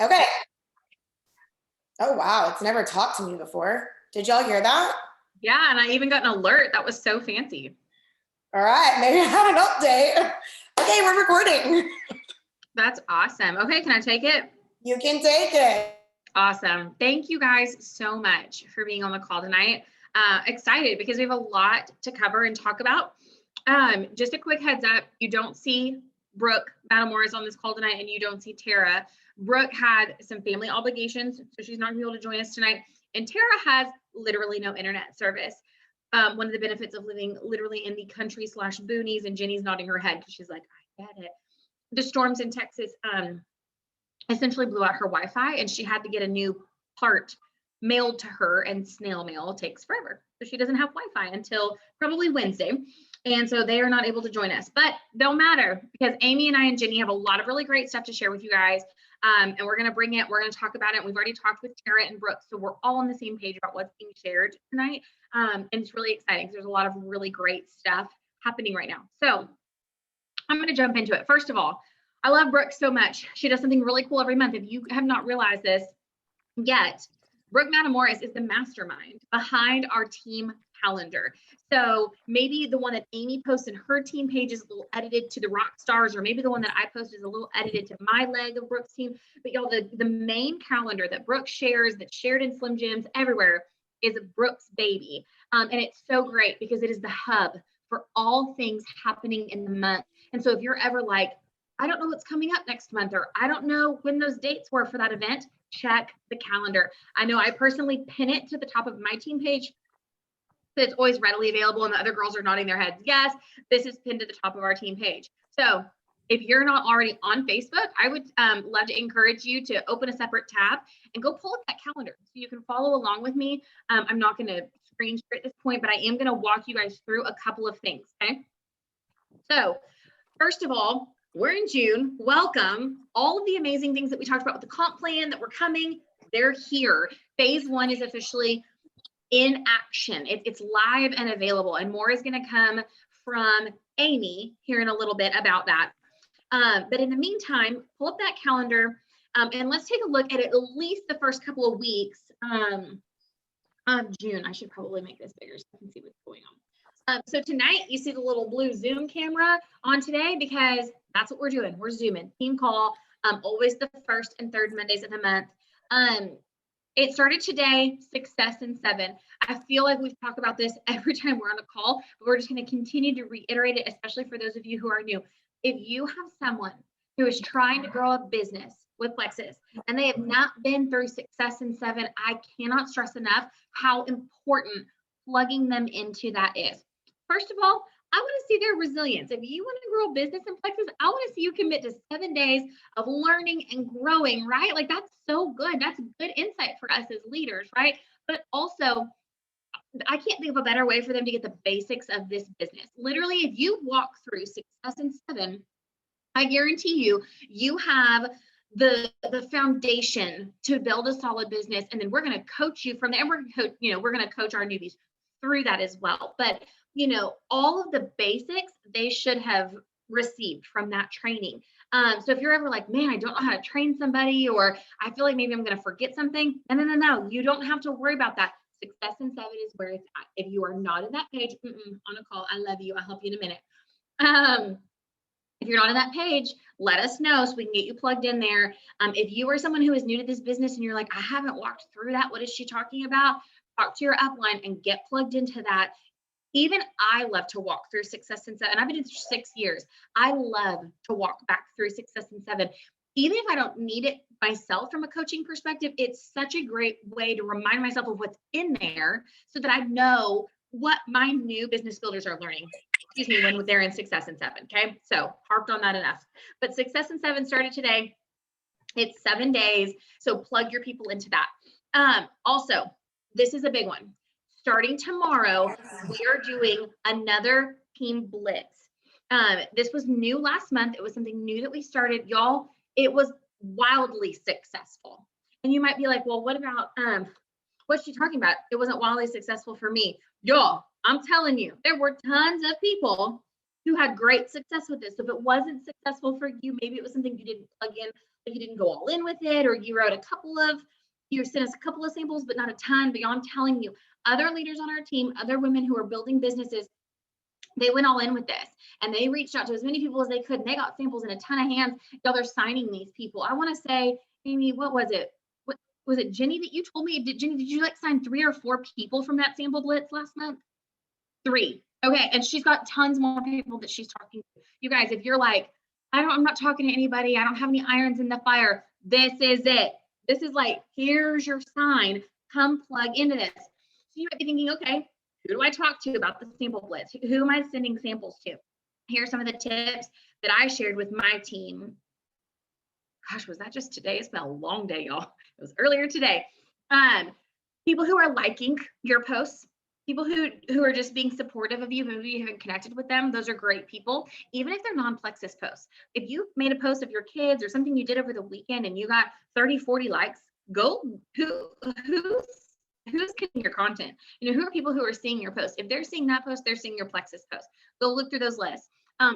Okay. Oh, wow. It's never talked to me before. Did y'all hear that? Yeah, and I even got an alert. That was so fancy. All right. Maybe I had an update. Okay, we're recording. That's awesome. Okay, can I take it? You can take it. Awesome. Thank you guys so much for being on the call tonight. Excited because we have a lot to cover and talk about. Just a quick heads up, you don't see Brooke Matamoros on this call tonight, and you don't see Tara. Brooke had some family obligations, so she's not going to be able to join us tonight. And Tara has literally no internet service. One of the benefits of living literally in the country / boonies, and Jenny's nodding her head because she's like, I get it. The storms in Texas essentially blew out her Wi-Fi, and she had to get a new part mailed to her, and snail mail takes forever. So she doesn't have Wi-Fi until probably Wednesday. And so they are not able to join us, but don't matter because Amy and I and Jenny have a lot of really great stuff to share with you guys. And we're going to bring it. We're going to talk about it. We've already talked with Tara and Brooke, so we're all on the same page about what's being shared tonight. And it's really exciting because there's a lot of really great stuff happening right now. So I'm going to jump into it. First of all, I love Brooke so much. She does something really cool every month. If you have not realized this yet, Brooke Matamoros is the mastermind behind our team calendar. So maybe the one that Amy posts in her team page is a little edited to the rock stars, or maybe the one that I post is a little edited to my leg of Brooke's team. But y'all, the main calendar that Brooke shares, that's shared in Slim Jims everywhere, is Brooke's baby. And it's so great because it is the hub for all things happening in the month. And so if you're ever like, I don't know what's coming up next month, or I don't know when those dates were for that event, check the calendar. I know I personally pin it to the top of my team page, so it's always readily available, and the other girls are nodding their heads. Yes, this is pinned to the top of our team page. So if you're not already on Facebook, I would love to encourage you to open a separate tab and go pull up that calendar so you can follow along with me. I'm not going to screen share at this point, but I am going to walk you guys through a couple of things, okay? So first of all, we're in June. Welcome. All of the amazing things that we talked about with the comp plan that were coming, they're here. Phase 1 is officially in action. It's live and available, and more is going to come from Amy here in a little bit about that. But in the meantime, pull up that calendar and let's take a look at least the first couple of weeks of June. I should probably make this bigger so I can see what's going on. So tonight you see the little blue Zoom camera on today because that's what we're doing. We're Zooming, team call, always the first and third Mondays of the month. It started today, Success in 7. I feel like we've talked about this every time we're on a call, but we're just going to continue to reiterate it, especially for those of you who are new. If you have someone who is trying to grow a business with Plexus and they have not been through Success in 7, I cannot stress enough how important plugging them into that is. First of all, I want to see their resilience. If you want to grow a business in Plexus, I want to see you commit to 7 days of learning and growing, right? Like that's so good. That's good insight for us as leaders, right? But also, I can't think of a better way for them to get the basics of this business. Literally, if you walk through Success in 7, I guarantee you, you have the foundation to build a solid business, and then we're going to coach you from there. And we're going to coach our newbies through that as well. But all of the basics they should have received from that training. So if you're ever like, man, I don't know how to train somebody, or I feel like maybe I'm going to forget something, no, you don't have to worry about that. Success in 7 is where it's at. If you are not in that page, on a call, I love you. I'll help you in a minute. If you're not on that page, let us know so we can get you plugged in there. If you are someone who is new to this business and you're like, I haven't walked through that, what is she talking about? Talk to your upline and get plugged into that. Even I love to walk through Success in 7. I've been in 6 years. I love to walk back through Success in 7. Even if I don't need it myself from a coaching perspective, it's such a great way to remind myself of what's in there so that I know what my new business builders are learning, when they're in Success in 7, okay? So harped on that enough. But Success in 7 started today. It's 7 days, so plug your people into that. Also, this is a big one. Starting tomorrow, we are doing another team blitz. This was new last month. It was something new that we started. Y'all, it was wildly successful. And you might be like, well, what about, what's she talking about? It wasn't wildly successful for me. Y'all, I'm telling you, there were tons of people who had great success with this. So if it wasn't successful for you, maybe it was something you didn't plug in if you didn't go all in with it, or you sent us a couple of samples, but not a ton. But I'm telling you, other leaders on our team, other women who are building businesses, they went all in with this, and they reached out to as many people as they could, and they got samples in a ton of hands. Y'all, they're signing these people. I want to say, Amy, what was it? What was it, Jenny, that you told me? Jenny, did you like sign 3 or 4 people from that sample blitz last month? 3. Okay, and she's got tons more people that she's talking to. You guys, if you're like, I'm not talking to anybody, I don't have any irons in the fire, this is it. This is like, here's your sign. Come plug into this. So you might be thinking, okay, who do I talk to about the sample blitz? Who am I sending samples to? Here's some of the tips that I shared with my team. Gosh, was that just today? It's been a long day, y'all. It was earlier today. People who are liking your posts, people who are just being supportive of you, maybe you haven't connected with them, those are great people, even if they're non-Plexus posts. If you made a post of your kids or something you did over the weekend and you got 30, 40 likes, go, who's getting your content? Who are people who are seeing your post? If they're seeing that post, they're seeing your Plexus post. Go look through those lists.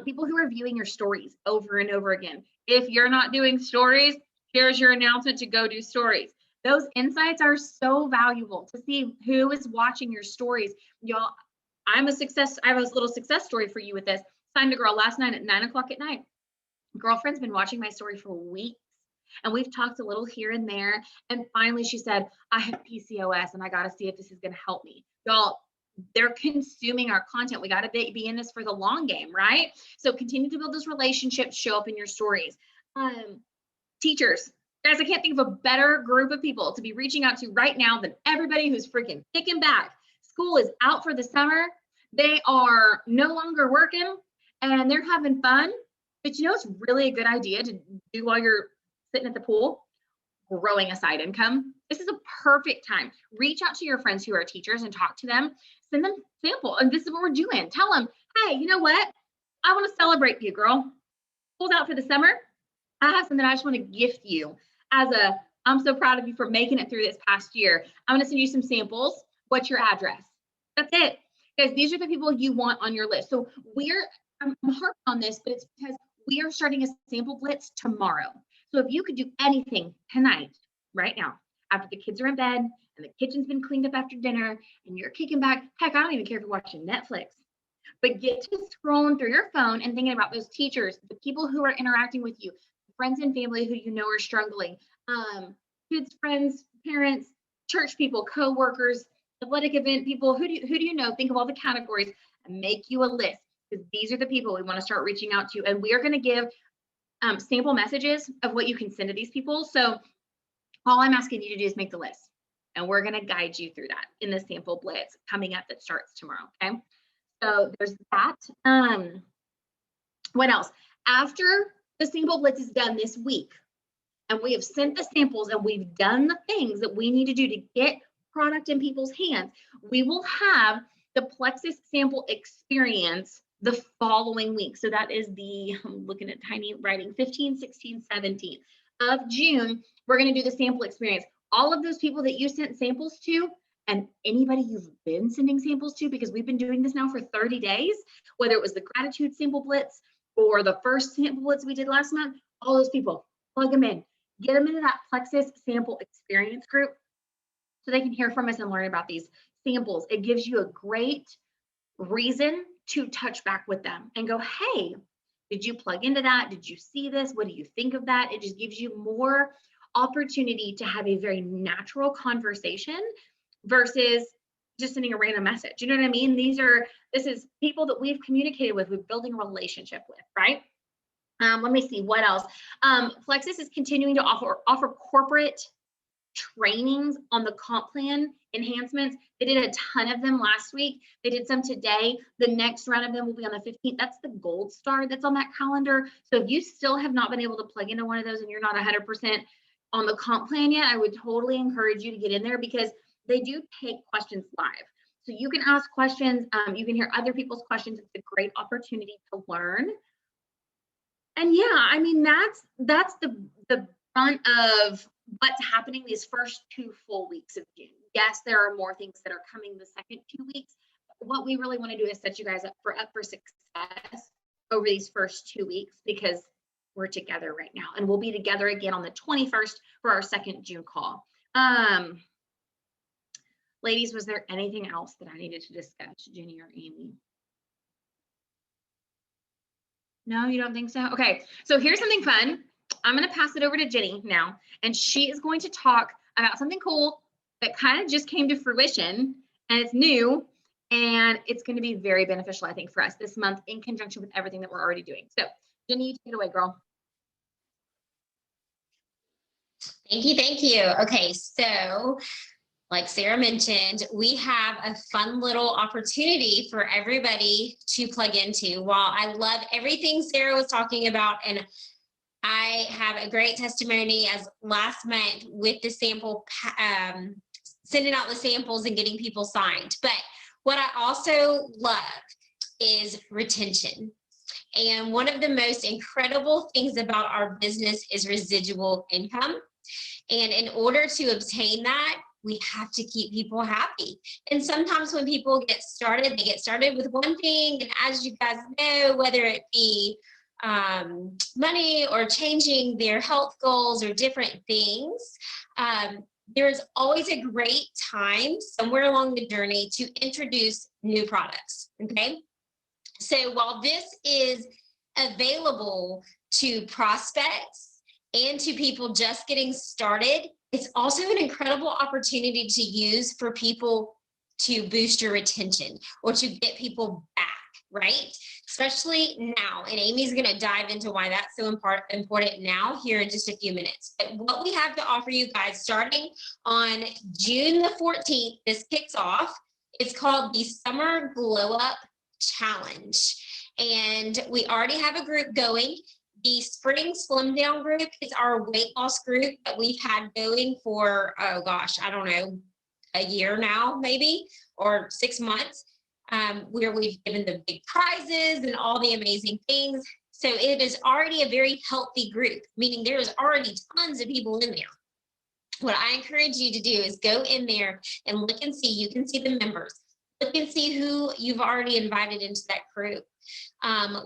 People who are viewing your stories over and over again. If you're not doing stories, here's your announcement to go do stories. Those insights are so valuable to see who is watching your stories. Y'all, I have a little success story for you with this. Signed a girl last night at 9:00 at night. Girlfriend's been watching my story for weeks, and we've talked a little here and there. And finally she said, I have PCOS and I got to see if this is going to help me. Y'all, they're consuming our content. We got to be in this for the long game, right? So continue to build those relationships, show up in your stories. Teachers, guys, I can't think of a better group of people to be reaching out to right now than everybody who's freaking kicking back. School is out for the summer. They are no longer working and they're having fun. But it's really a good idea to do while you're sitting at the pool? Growing a side income. This is a perfect time. Reach out to your friends who are teachers and talk to them. Send them sample. And this is what we're doing. Tell them, hey, you know what? I want to celebrate you, girl. School's out for the summer. I have something I just want to gift you I'm so proud of you for making it through this past year. I'm going to send you some samples. What's your address? That's it. Guys, these are the people you want on your list. So I'm harping on this, but it's because we are starting a sample blitz tomorrow. So if you could do anything tonight, right now, after the kids are in bed and the kitchen's been cleaned up after dinner and you're kicking back, heck, I don't even care if you're watching Netflix, but get to scrolling through your phone and thinking about those teachers, the people who are interacting with you, friends and family who are struggling, kids, friends, parents, church people, co-workers, athletic event people, who do you know? Think of all the categories and make you a list, because these are the people we want to start reaching out to. And we are going to give sample messages of what you can send to these people. So all I'm asking you to do is make the list, and we're going to guide you through that in the sample blitz coming up that starts tomorrow. Okay. So there's that. What else? After the sample blitz is done this week, and we have sent the samples and we've done the things that we need to do to get product in people's hands, we will have the Plexus sample experience the following week. So that is I'm looking at tiny writing, 15, 16, 17 of June. We're going to do the sample experience. All of those people that you sent samples to, and anybody you've been sending samples to, because we've been doing this now for 30 days, whether it was the gratitude sample blitz or the first sample blitz we did last month, all those people, plug them in, get them into that Plexus sample experience group so they can hear from us and learn about these samples. It gives you a great reason to touch back with them and go, hey, did you plug into that? Did you see this? What do you think of that? It just gives you more opportunity to have a very natural conversation versus just sending a random message. You know what I mean? This is people that we've communicated with, we're building a relationship with, right? Let me see what else. Plexus is continuing to offer corporate trainings on the comp plan enhancements. They did a ton of them last week. They did some today. The next round of them will be on the 15th. That's the gold star that's on that calendar. So if you still have not been able to plug into one of those and you're not 100% on the comp plan yet, I would totally encourage you to get in there, because they do take questions live. So you can ask questions. You can hear other people's questions. It's a great opportunity to learn. And yeah, I mean, that's the brunt of what's happening these first 2 full weeks of June. Yes, there are more things that are coming the second 2 weeks. What we really want to do is set you guys up for success over these first 2 weeks, because we're together right now. And we'll be together again on the 21st for our second June call. Ladies, was there anything else that I needed to discuss, Jenny or Amy? No, you don't think so? Okay, so here's something fun. I'm going to pass it over to Jenny now, and she is going to talk about something cool that kind of just came to fruition, and it's new, and it's going to be very beneficial, I think, for us this month in conjunction with everything that we're already doing. So, Jenny, take it away, girl. Thank you. Thank you. Okay, so like Sarah mentioned, we have a fun little opportunity for everybody to plug into. While I love everything Sarah was talking about, and I have a great testimony as last month with the sample, sending out the samples and getting people signed. But what I also love is retention. And one of the most incredible things about our business is residual income. And in order to obtain that, we have to keep people happy. And sometimes when people get started, they get started with one thing. And as you guys know, whether it be money or changing their health goals or different things, there is always a great time somewhere along the journey to introduce new products, okay? So while this is available to prospects and to people just getting started, it's also an incredible opportunity to use for people to boost your retention or to get people back, right? Especially now. And Amy's going to dive into why that's so important now here in just a few minutes. But what we have to offer you guys starting on June the 14th, this kicks off. It's called the Summer Glow Up Challenge. And we already have a group going. The Spring Slim Down group is our weight loss group that we've had going for, oh gosh, I don't know, a year now, maybe, or 6 months, where we've given the big prizes and all the amazing things. So it is already a very healthy group, meaning there is already tons of people in there. What I encourage you to do is go in there and look and see. You can see the members. Look and see who you've already invited into that group.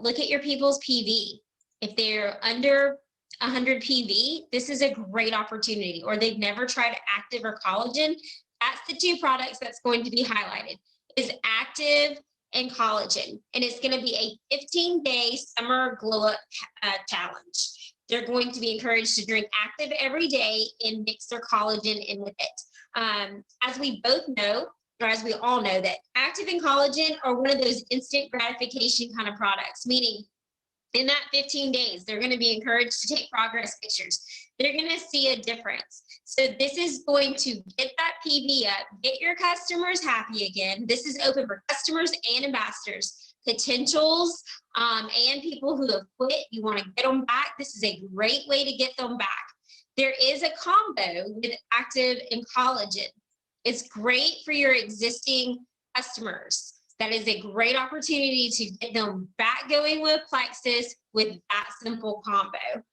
Look at your people's PV. If they're under 100 PV, this is a great opportunity, or they've never tried Active or Collagen. That's the two products that's going to be highlighted, is Active and Collagen. And it's going to be a 15-day summer glow up challenge. They're going to be encouraged to drink Active every day and mix their collagen in with it. As we both know, or as we all know, that Active and Collagen are one of those instant gratification kind of products, meaning in that 15 days, they're going to be encouraged to take progress pictures. They're going to see a difference. So this is going to get that PV up, get your customers happy again. This is open for customers and ambassadors, potentials, and people who have quit. You want to get them back. This is a great way to get them back. There is a combo with Active and Collagen. It's great for your existing customers. That is a great opportunity to get them back going with Plexus with that simple combo.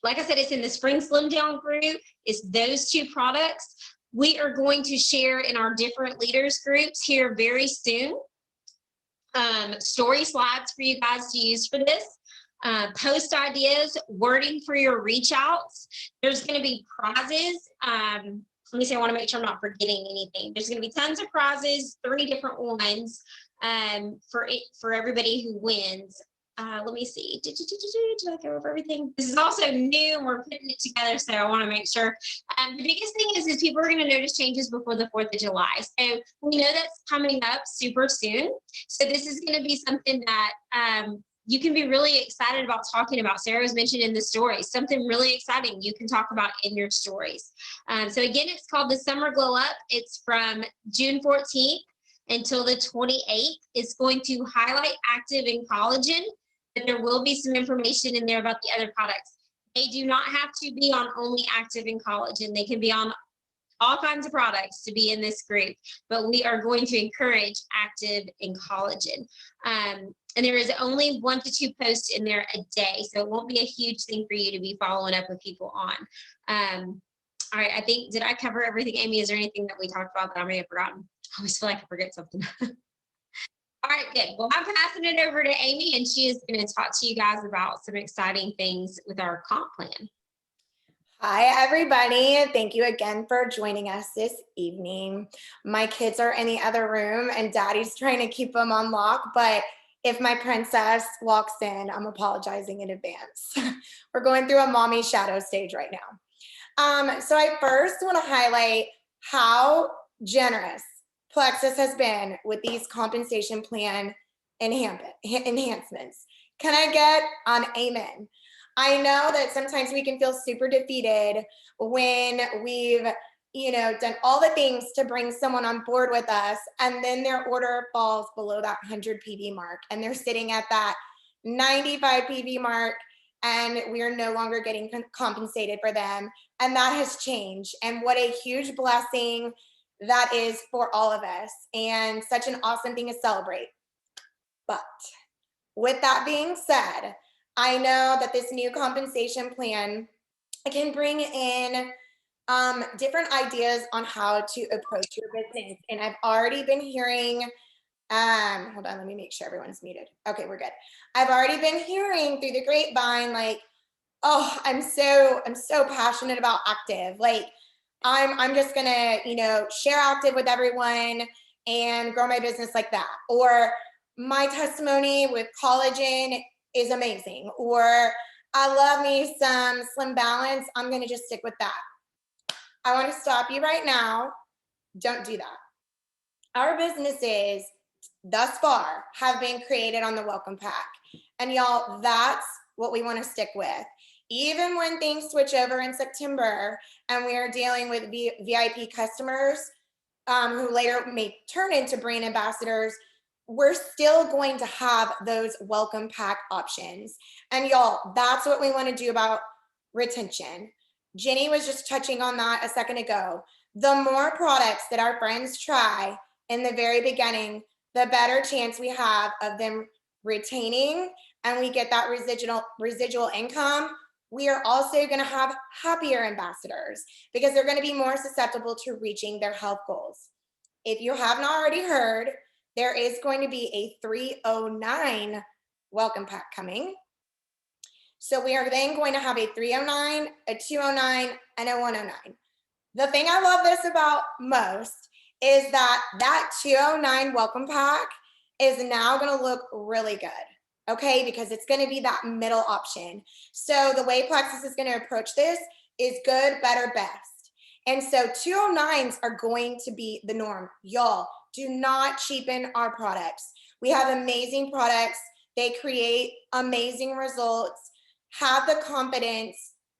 Like I said, it's in the Spring Slim Down group. It's those two products. We are going to share in our different leaders groups here very soon. Story slides for you guys to use for this. Post ideas, wording for your reach outs. There's going to be prizes. Let me see, I want to make sure I'm not forgetting anything. There's going to be tons of prizes, 3 different ones for everybody who wins. Let me see. Did I go over everything? This is also new and we're putting it together, so I want to make sure. The biggest thing is people are going to notice changes before the 4th of July. So we know that's coming up super soon. So this is going to be something that you can be really excited about talking about. Sarah was mentioned in the story, something really exciting you can talk about in your stories. So again, it's called the Summer Glow Up. It's from June 14th until the 28th. It's going to highlight Active and Collagen, but there will be some information in there about the other products. They do not have to be on only Active and Collagen. They can be on all kinds of products to be in this group, but we are going to encourage Active and Collagen. And there is only 1 to 2 posts in there a day, so it won't be a huge thing for you to be following up with people on. All right, I think, did I cover everything, Amy? Is there anything that we talked about that I may have forgotten? I always feel like I forget something. All right, good. Well, I'm passing it over to Amy, and she is going to talk to you guys about some exciting things with our comp plan. Hi, everybody. Thank you again for joining us this evening. My kids are in the other room and daddy's trying to keep them on lock, but if my princess walks in, I'm apologizing in advance. We're going through a mommy shadow stage right now. So I first want to highlight how generous Plexus has been with these compensation plan enhancements. Can I get an amen? I know that sometimes we can feel super defeated when we've, done all the things to bring someone on board with us, and then their order falls below that 100 PV mark, and they're sitting at that 95 PV mark, and we are no longer getting compensated for them. And that has changed. And what a huge blessing that is for all of us, and such an awesome thing to celebrate. But with that being said, I know that this new compensation plan can bring in different ideas on how to approach your business. And I've already been hearing, hold on, let me make sure everyone's muted. Okay, we're good. I've already been hearing through the grapevine, like, oh, I'm so passionate about Active. Like, I'm just gonna, share Active with everyone and grow my business like that. Or my testimony with collagen is amazing. Or I love me some Slim Balance. I'm gonna just stick with that. I want to stop you right now. Don't do that. Our businesses thus far have been created on the welcome pack. And y'all, that's what we want to stick with. Even when things switch over in September and we are dealing with VIP customers who later may turn into brand ambassadors, we're still going to have those welcome pack options. And y'all, that's what we want to do about retention. Jenny was just touching on that a second ago. The more products that our friends try in the very beginning, the better chance we have of them retaining, and we get that residual income. We are also going to have happier ambassadors because they're going to be more susceptible to reaching their health goals. If you have not already heard, there is going to be a 309 welcome pack coming. So we are then going to have a 309, a 209, and a 109. The thing I love this about most is that 209 welcome pack is now going to look really good. Okay, because it's going to be that middle option. So the way Plexus is going to approach this is good, better, best. And so 209s are going to be the norm. Y'all, do not cheapen our products. We have amazing products. They create amazing results. Have the confidence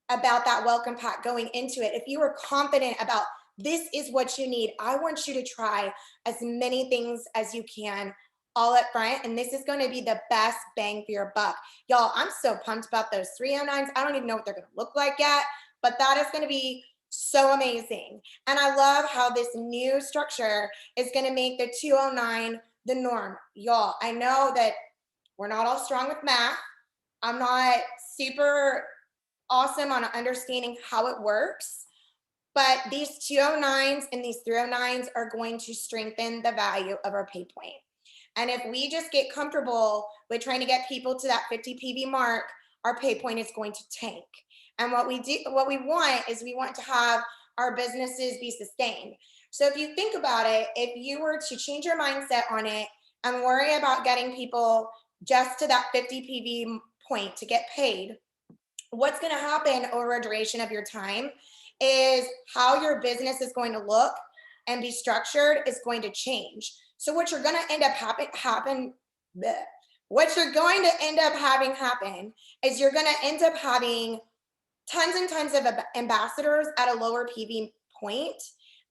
about that welcome pack going into it. If you are confident about this is what you need, I want you to try as many things as you can all up front, and this is going to be the best bang for your buck. Y'all, I'm so pumped about those 309s. I don't even know what they're going to look like yet, but that is going to be so amazing. And I love how this new structure is going to make the 209 the norm. Y'all, I know that we're not all strong with math. I'm not super awesome on understanding how it works, but these 209s and these 309s are going to strengthen the value of our pay point. And if we just get comfortable with trying to get people to that 50 PV mark, our pay point is going to tank. And what we want is we want to have our businesses be sustained. So if you think about it, if you were to change your mindset on it and worry about getting people just to that 50 PV point to get paid, what's going to happen over a duration of your time is how your business is going to look and be structured is going to change. So what you're going to end up what you're going to end up having happen is you're going to end up having tons and tons of ambassadors at a lower PV point,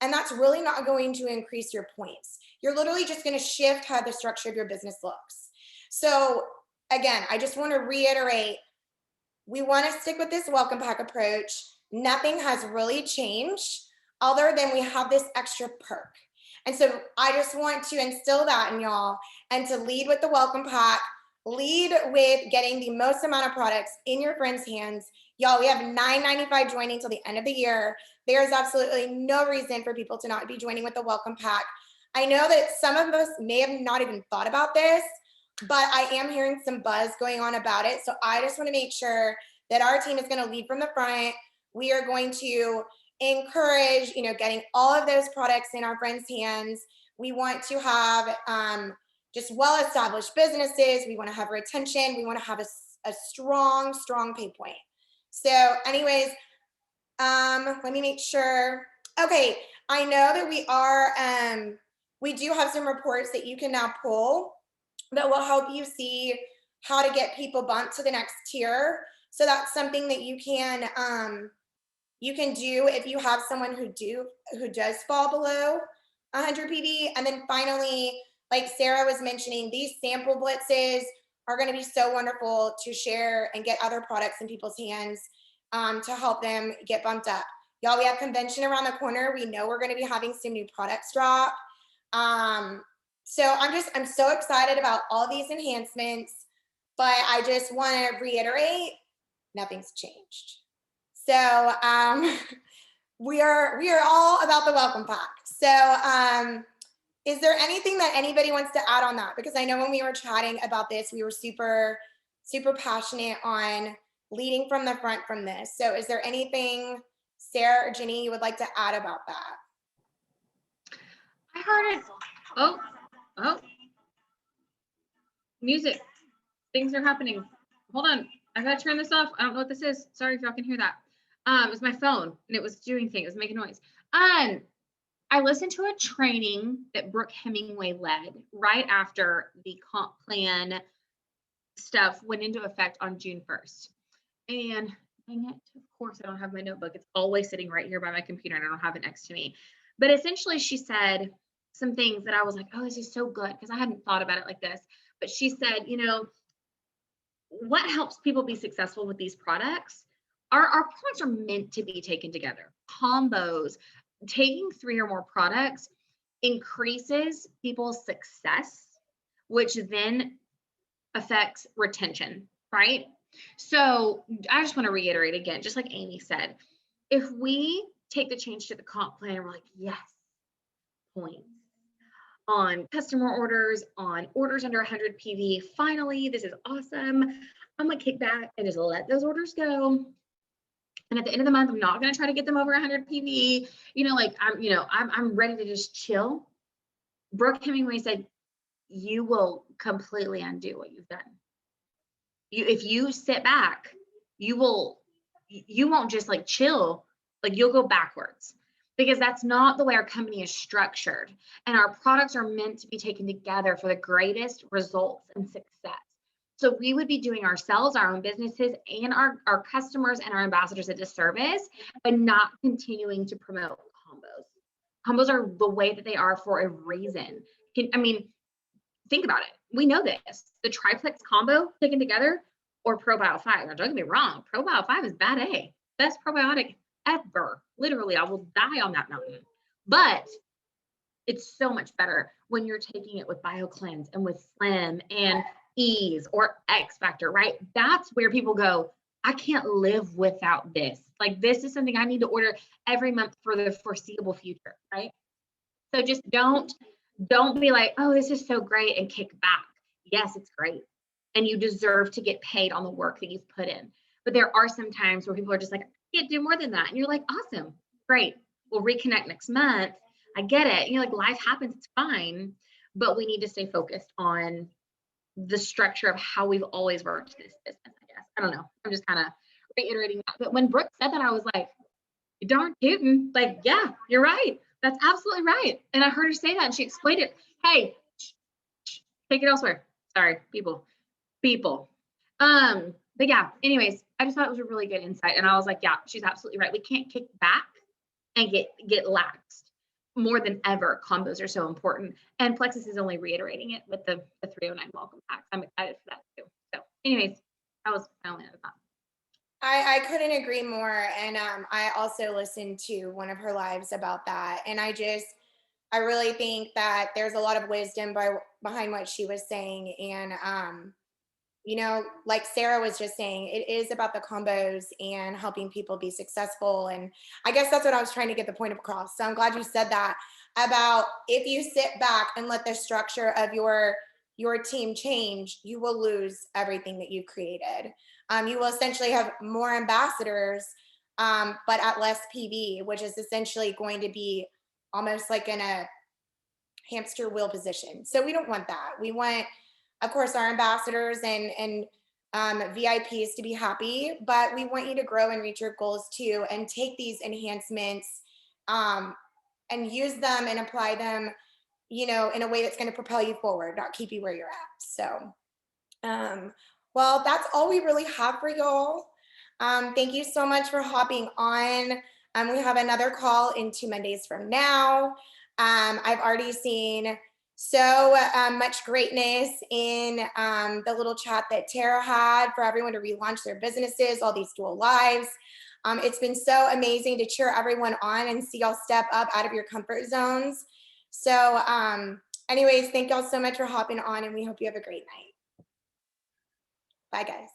and that's really not going to increase your points. You're literally just going to shift how the structure of your business looks. So again, I just want to reiterate, we want to stick with this welcome pack approach. Nothing has really changed other than we have this extra perk. And so I just want to instill that in y'all and to lead with the welcome pack, lead with getting the most amount of products in your friends' hands. Y'all, we have $9.95 joining till the end of the year. There's absolutely no reason for people to not be joining with the welcome pack. I know that some of us may have not even thought about this, but I am hearing some buzz going on about it. So I just want to make sure that our team is going to lead from the front. We are going to encourage, getting all of those products in our friends' hands. We want to have just well-established businesses. We want to have retention. We want to have a strong pay point. So anyways, let me make sure. Okay, I know that we do have some reports that you can now pull that will help you see how to get people bumped to the next tier. So that's something that you can do if you have someone who does fall below 100 PV. And then finally, like Sarah was mentioning, these sample blitzes are going to be so wonderful to share and get other products in people's hands to help them get bumped up. Y'all, we have convention around the corner. We know we're going to be having some new products drop. So I'm so excited about all these enhancements, but I just want to reiterate, nothing's changed. So we are all about the welcome pack. So is there anything that anybody wants to add on that? Because I know when we were chatting about this, we were super passionate on leading from the front from this. So is there anything, Sarah or Jenny, you would like to add about that? I heard it. Oh, music. Things are happening. Hold on. I gotta turn this off. I don't know what this is. Sorry if y'all can hear that. It's my phone and it was doing things. It was making noise. I listened to a training that Brooke Hemingway led right after the comp plan stuff went into effect on June 1st. And dang it, of course I don't have my notebook. It's always sitting right here by my computer and I don't have it next to me. But essentially she said some things that I was like, oh, this is so good, because I hadn't thought about it like this. But she said, what helps people be successful with these products? Our products are meant to be taken together. Combos, taking 3 or more products increases people's success, which then affects retention, right? So I just want to reiterate again, just like Amy said, if we take the change to the comp plan and we're like, yes, points on customer orders, on orders under 100 PV, finally, this is awesome. I'm gonna kick back and just let those orders go. And at the end of the month, I'm not going to try to get them over 100 PV. I'm ready to just chill. Brooke Hemingway said, you will completely undo what you've done. If you sit back, you won't just like chill, like you'll go backwards, because that's not the way our company is structured. And our products are meant to be taken together for the greatest results and success. So we would be doing ourselves, our own businesses, and our customers and our ambassadors a disservice by not continuing to promote combos. Combos are the way that they are for a reason. Think about it. We know this. The triplex combo taken together, or ProBio 5. Now, don't get me wrong. ProBio 5 is bad A. Best probiotic ever. Literally, I will die on that mountain. But it's so much better when you're taking it with BioCleanse and with Slim and Ease or X Factor, right? That's where people go, I can't live without this. Like, this is something I need to order every month for the foreseeable future, right? So just don't be like, oh, this is so great, and kick back. Yes, it's great. And you deserve to get paid on the work that you've put in. But there are some times where people are just like, I can't do more than that. And you're like, awesome, great. We'll reconnect next month. I get it. Like, life happens, it's fine. But we need to stay focused on the structure of how we've always worked this business, I guess. I don't know. I'm just kind of reiterating that. But when Brooke said that, I was like, you darn tootin'. Like, yeah, you're right. That's absolutely right. And I heard her say that and she explained it. Hey, take it elsewhere. Sorry, people. But yeah, anyways, I just thought it was a really good insight. And I was like, yeah, she's absolutely right. We can't kick back and get laxed. More than ever, combos are so important. And Plexus is only reiterating it with the 309 welcome packs. I'm excited for that too. So anyways, that was my only other thought. I couldn't agree more. And I also listened to one of her lives about that. And I really think that there's a lot of wisdom behind what she was saying. And you know, like Sarah was just saying, it is about the combos and helping people be successful. And I guess that's what I was trying to get the point across. So I'm glad you said that about if you sit back and let the structure of your team change, you will lose everything that you've created. You will essentially have more ambassadors, but at less PV, which is essentially going to be almost like in a hamster wheel position. So we don't want that. We want, of course, our ambassadors and VIPs to be happy, but we want you to grow and reach your goals too, and take these enhancements and use them and apply them, you know, in a way that's going to propel you forward, not keep you where you're at. So, well, that's all we really have for y'all. Thank you so much for hopping on. We have another call in 2 Mondays from now. I've already seen so much greatness in the little chat that Tara had for everyone to relaunch their businesses, all these dual lives. It's been so amazing to cheer everyone on and see y'all step up out of your comfort zones. So anyways, thank y'all so much for hopping on, and we hope you have a great night. Bye, guys.